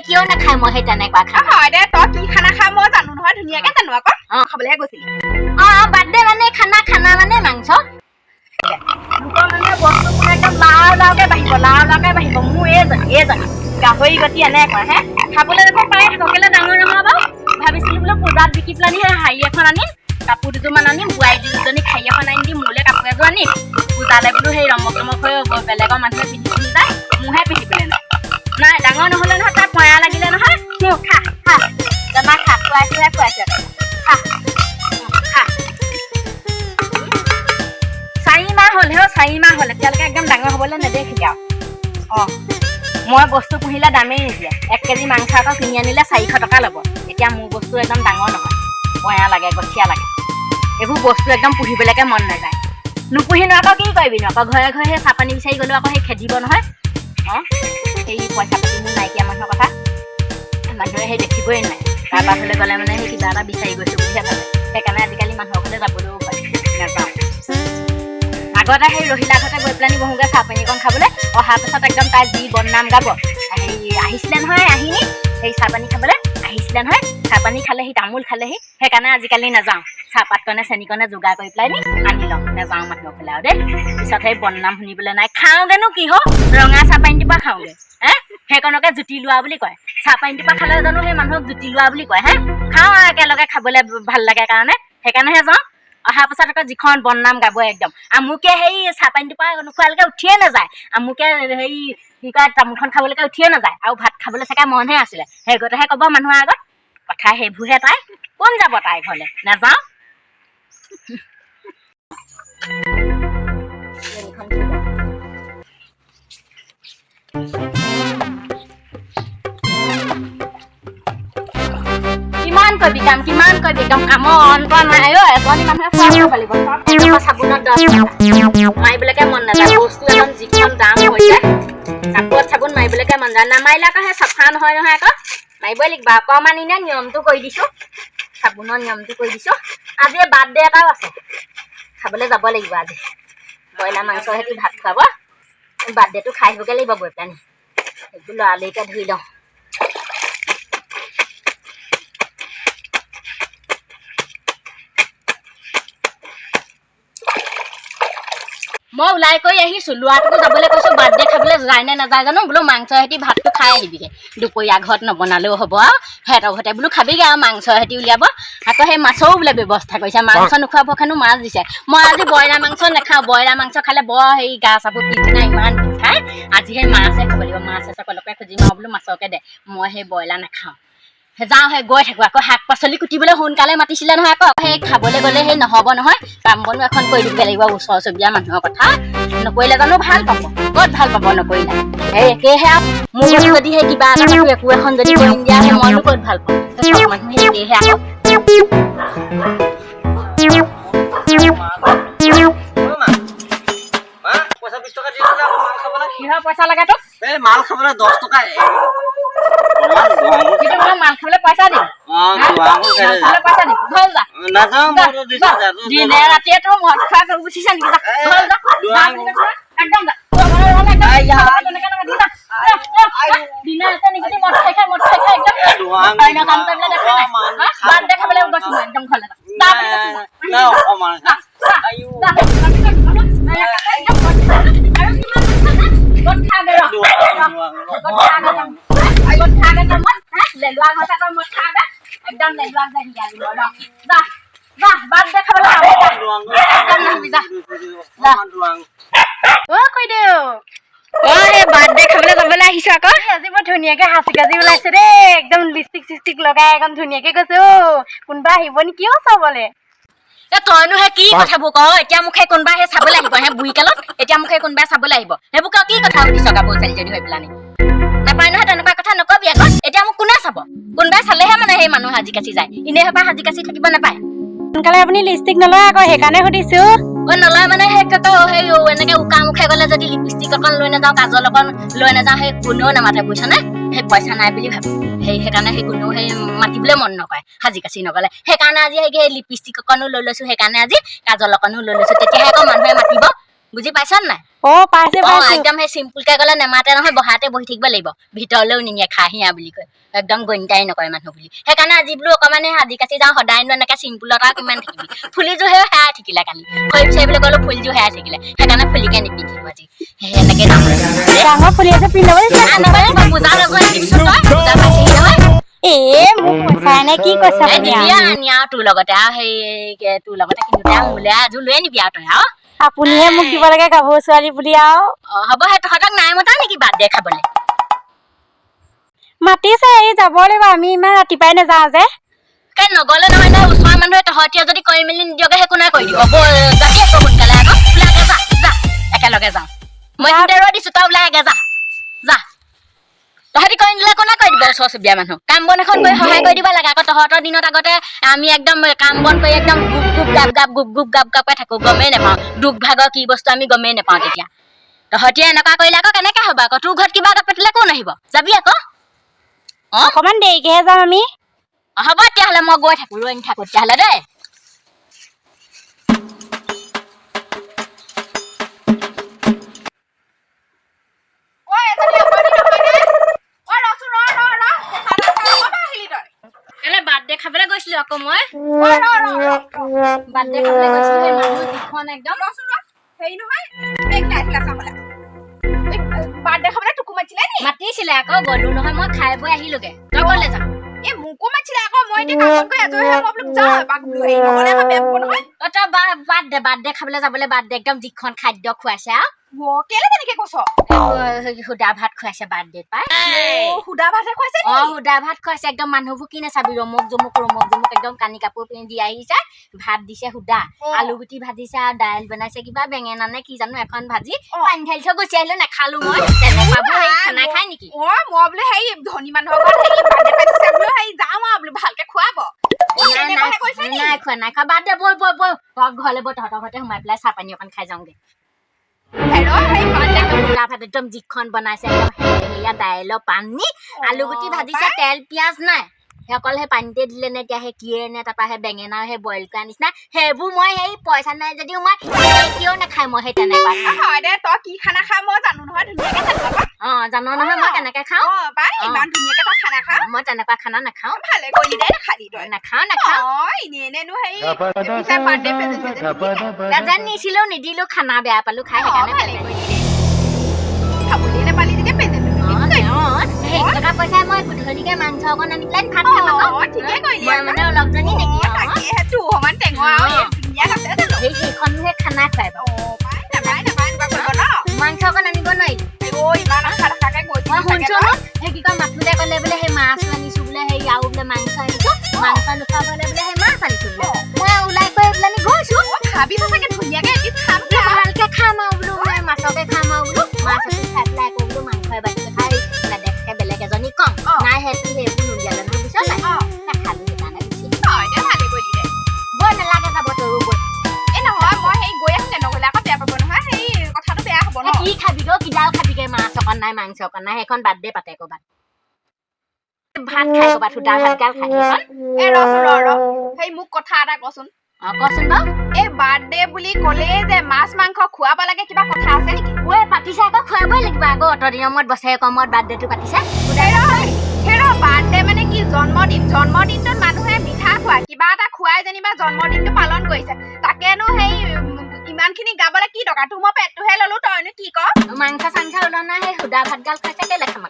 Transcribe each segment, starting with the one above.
কিয় নাখাই মই সেই তেনেকুৱা খানা হয় দে তই কি খানা খা মই জানো নহয় ধুনীয়াকে জানো আকৌ খাবলৈহে গৈছিলি বাৰ্থডে মানে খানা মানে মাংস লোকৰ মানে বস্তুবোৰ একদম লাওকে বাঢ়িব মোৰ এই জানা গাহৰি গতি এনেকুৱা হে খাবলৈ দেখোন পাৰে সকলে ডাঙৰ ডাঙৰ বাৰু ভাবিছিলো বোলো পূজাত বিকি পেলানি শাৰী এখন আনিম কাপোৰ দুযোৰমান আনিম বোৱাৰী দুজনী শাৰী এখন আনি দিম মোলৈ কাপোৰ এযোৰ আনিম পূজালে বোলো সেই ৰমক হৈ বেলেগৰ মানুহে পিন্ধি পিন্ধি যায় মোৰহে পিন্ধিবলৈ নাই ডাঙৰ নহ'লে নহয় তাৰ পয়া লাগিলে নহয় খা জানা খা খুৱাইছে খা 4 মাহ হ'লেও 4 মাহ হ'ল এতিয়ালৈকে একদম ডাঙৰ হ'বলৈ নেদেখিলি আৰু মই বস্তু পুহিলে দামেই নিদিয়ে 1 কেজি মাংস আকৌ কিনি আনিলে 400 টকা ল'ব এতিয়া মোৰ বস্তু একদম ডাঙৰ নহয় পয়া লাগে গঠিয়া লাগে এইবোৰ বস্তু একদম পুহিবলৈকে মন নাযায় নুপুহিনো আকৌ কি কৰিবি আকৌ ঘৰে ঘৰে সেই চাহ পানী বিচাৰি গ'লেও আকৌ সেই খেদিব নহয় সেই পইচা পাতি মোৰ নাইকিয়া মানুহৰ কথা মানুহে সেই দেখিবই নাই কাৰোবাৰ ঘৰলৈ গ'লে মানে সেই কিবা এটা বিচাৰি গৈছে বুলিহে ভাবে সেইকাৰণে আজিকালি মানুহৰ ঘৰলৈ যাবলৈও নাযাওঁ আগতে সেই ৰহিলা ঘৰতে গৈ পেলানি বহুগে চাহ পানী অকণ খাবলৈ অহাৰ পাছত একদম তাই যি বদনাম গাব আহিছিলে নহয় আহিনি সেই চাহ পানী খাবলৈ আহিছিলে নহয় চাহ পানী খালেহি তামোল খালেহি সেইকাৰণে আজিকালি নাযাওঁ চাহপাতকণে চেনিকণে যোগাৰ কৰি পেলাই নি আনি লওঁ নাযাওঁ মানুহৰ ফালে আৰু দেই পিছত সেই বদনাম শুনিবলৈ নাই খাওঁগেনো কি হওক ৰঙা চাহ পানী টিপা খাওঁগে সেইকণকে জুতি লোৱা বুলি কয় চাহ পানী টিপা খালে জানো সেই মানুহক জুতি লোৱা বুলি কয় খাওঁ আৰু একেলগে খাবলৈ ভাল লাগে কাৰণে সেইকাৰণেহে যাওঁ অহাৰ পাছত আকৌ যিখন বদনাম গাব একদম আমুকে সেই চাহ পানী টোপা নোখোৱালৈকে উঠিয়ে নাযায় আমুকে হেৰি কি কয় তামোলখন খাবলৈকে উঠিয়ে নাযায় আৰু ভাত খাবলৈ চাগে মনহে আছিলে সেই গতেহে ক'ব মানুহৰ আগত কথা সেইবোৰহে তাই কোন যাব তাই ঘৰলৈ নাযাওঁ কিমান কৰিবি একদম কামৰ অন্ত নাই এজনী মানুহে চাবোনত 10 টকা মাৰিবলৈকে মন নাযায় বস্তু একদম যিখন দাম হৈছে কাপোৰত চাবোন মাৰিবলৈকে মন যায় নামাৰিলে আকৌ সেই চাফা নহয় আকৌ মাৰিবই লাগিব অকণমান এনে নিয়মটো কৰি দিছোঁ চাবোনৰ নিয়মটো কৰি দিছোঁ আজি বাৰ্থডে এটাও আছে খাবলৈ যাব লাগিব আজি ব্ৰইলাৰ মাংসৰ সৈতে ভাত খুৱাব বাৰ্থডেটো খাই আহিবগৈ লাগিব গৈ পেলানি সেইবোৰ লৰালৰিকে ধুই লওঁ মই ওলাই কৰি আহিছোঁ ল'ৰাটোকো যাবলৈ কৈছোঁ বাৰ্থডে খাবলৈ যায় নে নাযায় জানো বোলো মাংসৰ সৈতে ভাতটো খাই আহিবিগৈ দুপৰীয়া ঘৰত নবনালেও হ'ব আৰু সিহঁতৰ ঘৰতে বোলো খাবিগৈ আৰু মাংসৰ সৈতে উলিয়াব আকৌ সেই মাছৰো বোলে ব্যৱস্থা কৰিছে মাংস নোখোৱাব খানো মাছ দিছে মই আজি ব্ৰইলাৰ মাংস নাখাওঁ ব্ৰইলাৰ মাংস খালে বৰ হেৰি গা চাবোৰ পিছদিনা ইমান বিষায় আজি সেই মাছে খাব লাগিব মাছ সকলোকে খুজিম আৰু বোলো মাছকে দে মই সেই ব্ৰইলাৰ নাখাওঁ যাওঁ সেই গৈ থাকোঁ আকৌ শাক পাচলি কুটিবলৈ সোনকালে মাতিছিলে নহয় আকৌ সেই খাবলৈ গ'লে সেই নহ'ব নহয় কাম বনো এখন কৰি দিবগৈ লাগিব ওচৰ চুবুৰীয়া মানুহৰ কথা নকৰিলে জানো ভাল পাব ক'ত ভাল পাব নকৰিলে সেই একেহে আৰু মোৰ যদি সেই কিবা এটা একো এখন যদি কৰি দিয়া সেই মইনো ক'ত ভাল পাওঁ চব মানুহ সেই একেহে আকৌ কিহৰ পইচা লাগে তোক মাল খাবলৈ 10 টকা মাল খাবলৈ পইচা দিম দিনে ৰাতিয়ে তোৰ মদ খোৱা গুচিছে নেকি একদম দিনে ৰাতিয়ে মদ খাই একদম কাম কৰিবলৈ দেখা নাই বাৰ্থডে খাবলৈ গৈছো একদম ঘৰলৈ ধুনীয়াকে হাঁচি কাজি ওলাইছে দেই একদম লিপষ্টিক চিষ্টিক লগাই একদম ধুনীয়াকে কৈছে কোনোবা আহিব নেকি চাবলে তইনো সেই কি কথাবোৰ ক এতিয়া মোক সেই কোনোবা সেই চাবলৈ আহিব সেই বুঢ়ী কালত এতিয়া মোক সেই কোনোবাই চাবলৈ আহিব সেইবোৰ কি কথা সুধিছ কাপোৰ চাৰিজনী হৈ পেলানি নাপায় নহয় তেনেকুৱা কথা নকবি আকৌ এতিয়া মোক কোনে চাব কোনোবাই চালেহে মানে সেই মানুহ সাজি কাচি যায় এনেই সবাই সাজি কাচি থাকিব নাপায় সোনকালে আপুনি লিপষ্টিক নলয় আকৌ সেইকাৰণে সুধিছো নলয় মানে সেই এনেকে উকা মুখে গ'লে যদি লিপষ্টিক অকণ লৈ নাযাওঁ কাজল অকণ লৈ নাযাওঁ সেই কোনেও নামাতে বুজিছনে সেই পইচা নাই বুলি ভাবে সেইকাৰণে সেই কোনেও সেই মাতিবলৈ মন নকৰে সাজি কাচি নগ'লে সেইকাৰণে আজি সেই লিপষ্টিক অকণো লৈ লৈছোঁ সেইকাৰণে আজি কাজল অকণো লৈ লৈছোঁ তেতিয়াহে আকৌ মানুহে মাতিব বুজি পাইছ নাই অ পাইছে অ পাইছে একদম সেই চিম্পুলকে গ'লে নেমাতে নহয় বহাতে বহি থাকিব লাগিব ভিতৰলৈও নিনিয়ে খাহিয়া বুলি কয় একদম গন্তাই নকৰে মানুহ বুলি সেইকাৰণে আজি বোলো অকণমানে সাজি কাচি যাওঁ সদায়নো এনেকে চিম্পুলত আৰু কিমান থাকিবি ফুলিযোৰ সেই হেৰাই থাকিলে কালি হৈ বিচাৰিবলৈ গ'লো ফুলিযোৰ হেৰাই থাকিলে সেইকাৰণে ফুলিকে নিপিন্ধিলো আজি এনেকে যাওঁ ডাঙৰ ফুলি আছে পিন্ধাব পূজা ল'ব আহিবিচোন তই পূজা পাইছেহি নহয় মোক পইচাই নাই কি কৈছা নিবি আৰু তোৰ লগতে আৰু সেই তোৰ লগতে কিনোতে আৰু মোলে এযোৰ লৈ নিবি আৰু তই আৰু আপুনিহে মোক দিব লাগে গাভৰু ছোৱালী বুলি আৰু হ'ব সেই তহঁতক নাই মতা নেকি বাৰ্থডে খাবলৈ মাতিছে এই যাব লাগিব আমি ইমান ৰাতিপুৱাই নাযাওঁ যে নগলে নহয় নহয় ওচৰৰ মানুহে তহঁতিয়ে যদি কৰি মেলি নিদিয়গে সেই কোনে কৰি দিব যাবি আকৌ সোনকালে আকৌ ওলাগে যা যা একেলগে যাওঁ মই ৰৈ দিছো তই ওলাই আগে যা যা তহঁতি কৰি নিদিলে কোনে কৰি দিব ওচৰ চুবুৰীয়া মানুহ কাম বন এখন কৰি সহায় কৰি দিব লাগে আকৌ তহঁতৰ দিনত আগতে আমি একদম কাম বন কৰি একদম গুপ গুপ গাপ গাপ গুপ গুপ গাপ গাপকৈ থাকো গমেই নাপাওঁ দুখ ভাগৰ কি বস্তু আমি গমেই নাপাওঁ তেতিয়া তহঁতিয়ে এনেকুৱা কৰিলে আকৌ কেনেকে হ'ব আকৌ তোৰ ঘৰত কিবা এটা পাতিলে কোন আহিব যাবি আকৌ অকমান দেৰিকেহে যাম আমি হ'ব তেতিয়াহ'লে মই গৈ থাকো ৰৈ নাথাকো তেতিয়াহ'লে দেই বাৰ্থডে খাবলৈ গৈছিলো আকৌ মই বাৰ্থডে খাবলৈ গৈছিলো মানুহ যিখন একদম হেৰি নহয় বাৰ্থডে খাবলৈ তোকো মাতিছিলে নি মাতিছিলে আকৌ গলো নহয় মই খাই বৈ আহিলোগে তই গলে যা মোকো মাতিছিলে আকৌ মই এতিয়া কামত গৈ আজৰি হৈ মই বোলো যাওঁ এপাক বোলো হেৰি নহ'লে আকৌ বেয়া পাব নহয় তই বাৰ্থডে খাবলৈ যাবলৈ বাৰ্থডে একদম যিখন খাদ্য খুৱাইছে আৰু কেলে তেনেকে কৈছ সুদা ভাত খুৱাইছে বাৰ্থডে পাই সুদা ভাতহে খুৱাইছে সুদা ভাত খুৱাইছে একদম মানুহবোৰ কি নাচাবি ৰমক জমক একদম কানি কাপোৰ পিন্ধি আহিছে ভাত দিছে সুদা আলু গুটি ভাজিছে আৰু দাইল বনাইছে কিবা বেঙেনা নে কি জানো এখন ভাজি পানী ঢালি থৈ গুচি আহিলো নাখালো মই তেনেকুৱাবোৰ খানা খাই নেকি মই বোলে হেৰি ধনী মানুহৰ ঘৰত হেৰি বাৰ্থডে পাতিছে বোলো হেৰি যাওঁ আৰু বোলো ভালকে খুৱাব নাই খোৱা নাই খোৱা বাদ দে বৈ বৈ বৈ ঘৰলৈ বৈ তহঁতৰ ঘৰতে সোমাই পেলাই চাহ পানী অকণ খাই যাওঁগে একদম যিখন বনাইছে একদম দাইলৰ পানী আলু গুটি ভাজিছে তেল পিঁয়াজ নাই সেই অকল সেই পানীতে দিলে নে এতিয়া সেই কিয়ে নে তাৰপৰা সেই বেঙেনা সেই বইল কৰা নিচিনা সেইবোৰ মই সেই পইচা নাই যদিও মই কিয় নাখাই মই সেই তেনেকুৱা হয় দে তই কি খানা খা মই জানো নহয় ধুনীয়াকে জানো নহয় মই কেনেকে খাওঁ ইমান ধুনীয়াকে তই খানা খা মই তেনেকুৱা খানা নাখাওঁ ভালে কৰিলি দে নাখালি তই নাখাওঁ এনেনো হেৰি বাৰ্থডে প্ৰেজেণ্ট নিছিলো নিদিলো খানা বেয়া পালো খাই সেইকাৰণে খাবলৈ নাপালি তেতিয়া প্ৰেজেণ্ট টকা পইচাই মই গধূলিকে মাংস অকণ আনি পেলাই ভাত খাম আকৌ ঠিকে কৰিলি মই মানে অলপজনী নেকি তাকেহে অকমান টেঙা ধুনীয়া আছে সেইখনহে খানা খুৱাই মাংস অকণ আনিব নোৱাৰি শুনছো সেই কি কয় মাথোতে ক'লে বোলে সেই মাছ আনিছো বোলে সেই আৰু বোলে মাংস আনিছো মাংস নোখোৱাবলে বোলে সেই মাছ আনিছো বোলে মই ওলাই কৰি পেলাই গৈছো ভাবিছো চাগে ধুনীয়াকে এদিন খাম ভালকে খাম আৰু বোলো মই মাছকে খাম আৰু বোলো মাছ খাই পেলাই আকৌ বোলো মাংস এবাটিকে খাই নেদেখে বেলেগ এজনী কম নাই সেইটো সেইবোৰ নুলিয়ালে নহয় বুজিছ নাই নাখালো সেইকাৰণে গুচি ভালে কৰিলি দে বৰ নালাগে যাব তৰো বৈ নহয় মই সেই গৈ আছো নগলে আকৌ বেয়া পাব নহয় সেই কথাটো বেয়া হ'ব ন কি খাবি গো কিডাল খাবিগে মাছ অকণ নাই মাংস অকণ নাই সেইখন বাৰ্থডে পাতে ক'ৰবাত ভাত খাই ক'ৰবাত সুদা ভাতগাল খাই সেই মোক কথা এটা কচোন কচোন বাৰু এই বাৰ্থডে বুলি ক'লে যে মাছ মাংস খুৱাব লাগে কিবা কথা আছে নেকি পাতিছে আকৌ খুৱাবই লাগিব আকৌ অত দিনৰ মূৰত বছৰেকৰ মূৰত বাৰ্থডেটো পাতিছে বাৰ্থডে মানে কি জন্মদিনটোত মানুহে মিঠা খুৱায় কিবা এটা খুৱাই যেনিবা জন্মদিনটো পালন কৰিছে তাকেনো সেই ইমানখিনি গাবলৈ কি দৰকাৰ তোৰ মই পেটটোহে ললো তইনো কি ক মাংস চাংস ওলোৱা নাই সেই সুদা ভাতগাল খাইছে কেলে খাম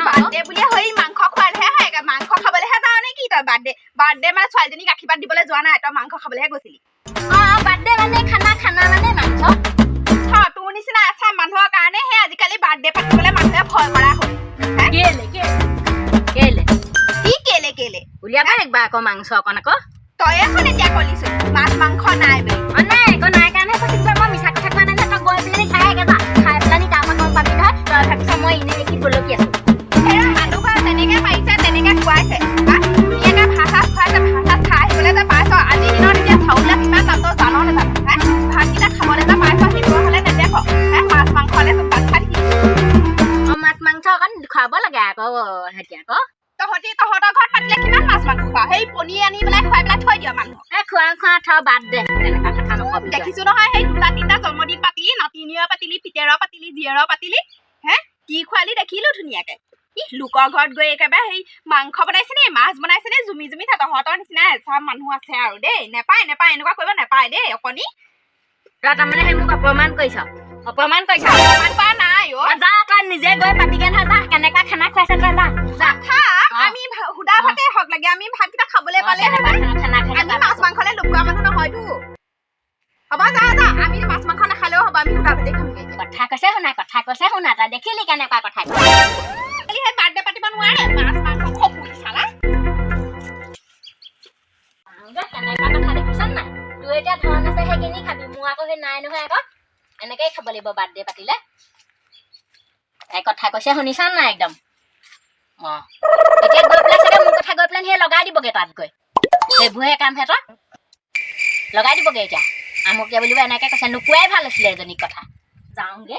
বাৰ্থডে বুলিয়ে সেই মাংস খোৱালেহে হয় মাংস খাবলৈহে যাৱ নে কি তই বাৰ্থডে মানে ছোৱালীজনীক আশীৰ্বাদ দিবলৈ যোৱা নাই তই মাংস খাবলৈহে গৈছিলি বাৰ্থডে মানে খানা মানে মাংস তোৰ নিচিনা আছা মানুহৰ কাৰণে সেই আজিকালি বাৰ্থডে পাতিবলৈ মানুহে ভয় কৰা হ'ল কেলে উলিয়াবা একবাৰ আকৌ মাংস অকণ আকৌ তই এখন এতিয়া কলিচোন মাছ মাংস নাই বুলি নাই আকৌ নাই কাৰণে মই মিছা কথা কোৱা নাই যে তই গৈ পেলাই খাই একে যা খাই পেলাই তাৰপৰা গম পাবি নহয় তই ভাবিছ মই এনেই দেখি বলকি আছো মানুহ ঘৰ তেনেকে পাৰিছে তেনেকে খুৱাইছে ধুনীয়াকে ভাত চাত খুৱাইছে ভাত চাত খাই আহিবলৈ যে পাইছ আজিৰ দিনত এতিয়া চাউলে কিমান দাম তই জান নেজানো ভাতকেইটা খাবলৈ যে পাইছ সেইটো হ'লে নেদেখ মাছ মাংস হ'লে ভাত খাই থাকিবি মাছ মাংস অকণ খুৱাব লাগে আকৌ সেতি আকৌ তহঁতৰ ঘৰত পাতিলে কিমান মাছ মাংস খোৱা সেই পনীৰ আনি পেলাই খুৱাই পেলাই থৈ দিয় মানুহ খোৱা থ বাদ দে তেনেকুৱা কথা নকবি দেখিছো নহয় সেই 2-3টা জন্মদিন পাতিলি নাতিনীয়ে পাতিলি পিতেৰৰ পাতিলি জীয়েৰৰ পাতিলি হে কি খোৱালি দেখিলো ধুনীয়াকে লোকৰ ঘৰত গৈ একেবাৰে সেই মাংস বনাইছে নে মাছ বনাইছে নে জুমি তহঁতৰ নিচিনা এচাম মানুহ আছে আৰু দেই নেপায় এনেকুৱা কৰিব নেপায় দেই অকণি তই তাৰমানে সেই মোক অপমান কৰিছ অপমান কৰা নাই অ যা তই নিজে গৈ পাতিকে থা যা কেনেকুৱা খানা খুৱাইছে তই যা আমি সুদা ভাতে হওক লাগে আমি ভাতকেইটা খাবলৈ পালে খানা আমি মাছ মাংসলে লুকুৱা মানুহ নহয়তো হ'ব যা আমি মাছ মাংস নাখালেও হ'ব আমি সুদা ভাতে খামগে কথা কৈছে শুনা তই দেখিলি কেনেকুৱা কথা সেই বাৰ্থডে পাতিব নোৱাৰে মাছ মাংস খপুৰি চালা কেনেকুৱা কথা দেখিছ নাই তোৰ এতিয়া ধন আছে সেইখিনি খাবি মোৰ আকৌ সেই নাই নহয় আকৌ এনেকেই খাব লাগিব বাৰ্থডে পাতিলে এই কথা কৈছে শুনিছা নাই একদম এতিয়া গৈ পেলাই চাগে মোৰ কথা গৈ পেলাই সেই লগাই দিবগে তাত গৈ সেইবোৰহে কাম সিহঁতৰ লগাই দিবগে এতিয়া আমুকীয়া বুলিব এনেকে কৈছে নোকোৱাই ভাল আছিলে এজনীক কথা যাওঁগে